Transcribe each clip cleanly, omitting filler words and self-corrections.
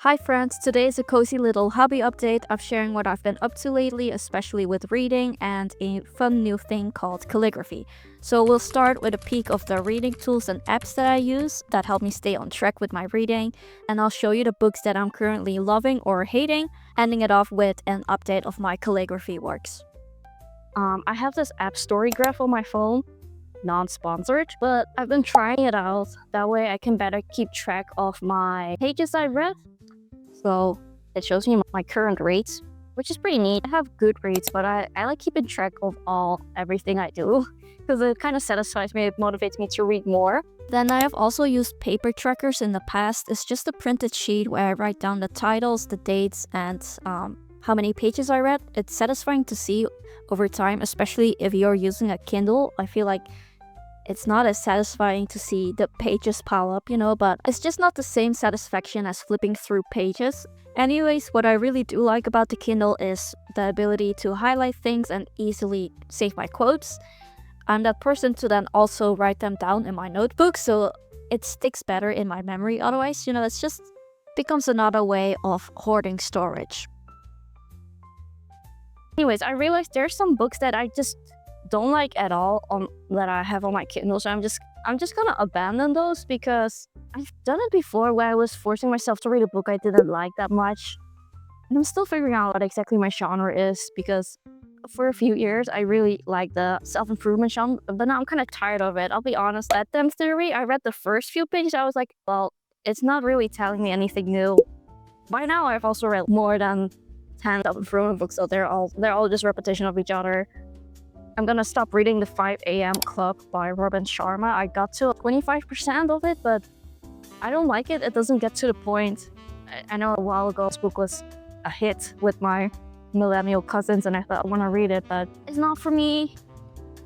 Hi friends, today is a cozy little hobby update of sharing what I've been up to lately, especially with reading and a fun new thing called calligraphy. So we'll start with a peek of the reading tools and apps that I use that help me stay on track with my reading, and I'll show you the books that I'm currently loving or hating, ending it off with an update of my calligraphy works. I have this app StoryGraph on my phone, non-sponsored, but I've been trying it out. That way I can better keep track of my pages I read. So it shows me my current rates, which is pretty neat. I have Goodreads, but I like keeping track of everything I do because it kind of satisfies me. It motivates me to read more. Then I have also used paper trackers in the past. It's just a printed sheet where I write down the titles, the dates, and how many pages I read. It's satisfying to see over time, especially if you're using a Kindle. I feel like it's not as satisfying to see the pages pile up, but it's just not the same satisfaction as flipping through pages. Anyways, what I really do like about the Kindle is the ability to highlight things and easily save my quotes. I'm that person to then also write them down in my notebook, so it sticks better in my memory. Otherwise, it's just becomes another way of hoarding storage. Anyways, I realized there's some books that I just don't like at all that I have on my Kindle, so I'm just gonna abandon those because I've done it before where I was forcing myself to read a book I didn't like that much, and I'm still figuring out what exactly my genre is because for a few years I really liked the self-improvement genre, but now I'm kind of tired of it. I'll be honest, that Them Theory, I read the first few pages, I was like, well, it's not really telling me anything new. By now I've also read more than 10 self-improvement books, so they're all just repetition of each other. I'm gonna stop reading The 5 a.m. Club by Robin Sharma. I got to 25% of it, but I don't like it. It doesn't get to the point. I know a while ago this book was a hit with my millennial cousins and I thought I want to read it, but it's not for me.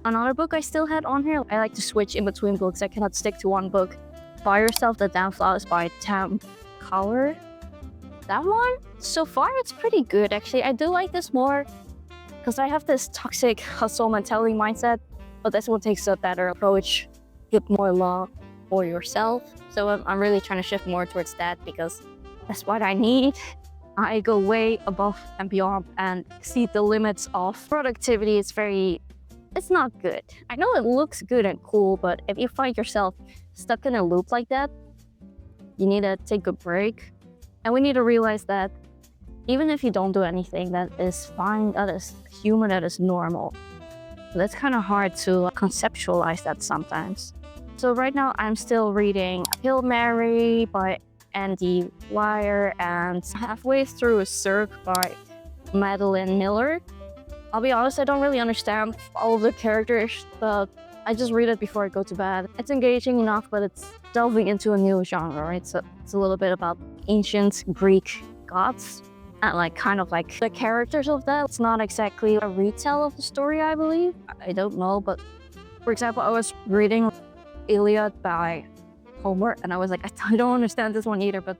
Another book I still had on here, I like to switch in between books. I cannot stick to one book. Buy Yourself the Damn Flowers by Tam Kaur. That one, so far it's pretty good actually. I do like this more because I have this toxic hustle mentality mindset, but this one takes a better approach, get more love for yourself. So I'm really trying to shift more towards that because that's what I need. I go way above and beyond and exceed the limits of productivity. It's not good. I know it looks good and cool, but if you find yourself stuck in a loop like that, you need to take a break. And we need to realize that even if you don't do anything, that is fine, that is human, that is normal. That's kind of hard to conceptualize that sometimes. So right now I'm still reading Hail Mary by Andy Weir and halfway through Cirque by Madeline Miller. I'll be honest, I don't really understand all of the characters, but I just read it before I go to bed. It's engaging enough, but it's delving into a new genre, right? So it's a little bit about ancient Greek gods. And kind of like the characters of that. It's not exactly a retell of the story, I believe. I don't know, but for example, I was reading Iliad by Homer, and I was like, I don't understand this one either, but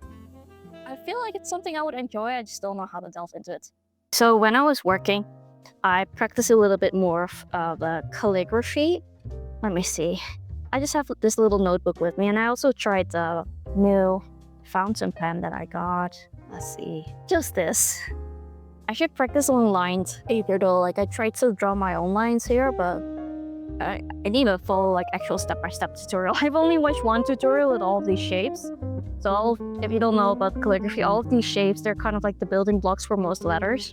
I feel like it's something I would enjoy. I just don't know how to delve into it. So when I was working, I practiced a little bit more of calligraphy. Let me see. I just have this little notebook with me, and I also tried the new fountain pen that I got. Let's see, just this. I should practice on lines either though. I tried to draw my own lines here, but I need to follow actual step-by-step tutorial. I've only watched one tutorial with all of these shapes. So if you don't know about calligraphy, all of these shapes, they're kind of like the building blocks for most letters.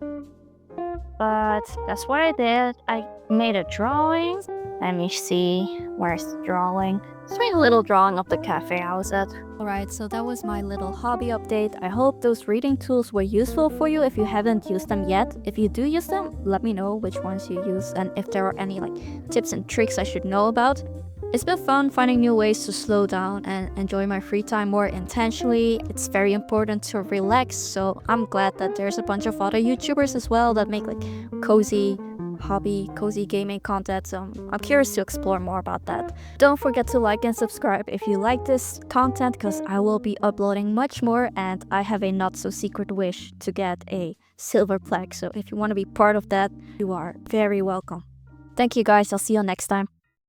But that's what I did. I made a drawing. Let me see, where's the drawing? Just made a little drawing of the cafe I was at. Alright, so that was my little hobby update. I hope those reading tools were useful for you if you haven't used them yet. If you do use them, let me know which ones you use and if there are any tips and tricks I should know about. It's been fun finding new ways to slow down and enjoy my free time more intentionally. It's very important to relax, so I'm glad that there's a bunch of other YouTubers as well that make cozy gaming content, so I'm curious to explore more about that. Don't forget to like and subscribe if you like this content because I will be uploading much more, and I have a not so secret wish to get a silver plaque, so if you want to be part of that, you are very welcome. Thank you guys, I'll see you next time.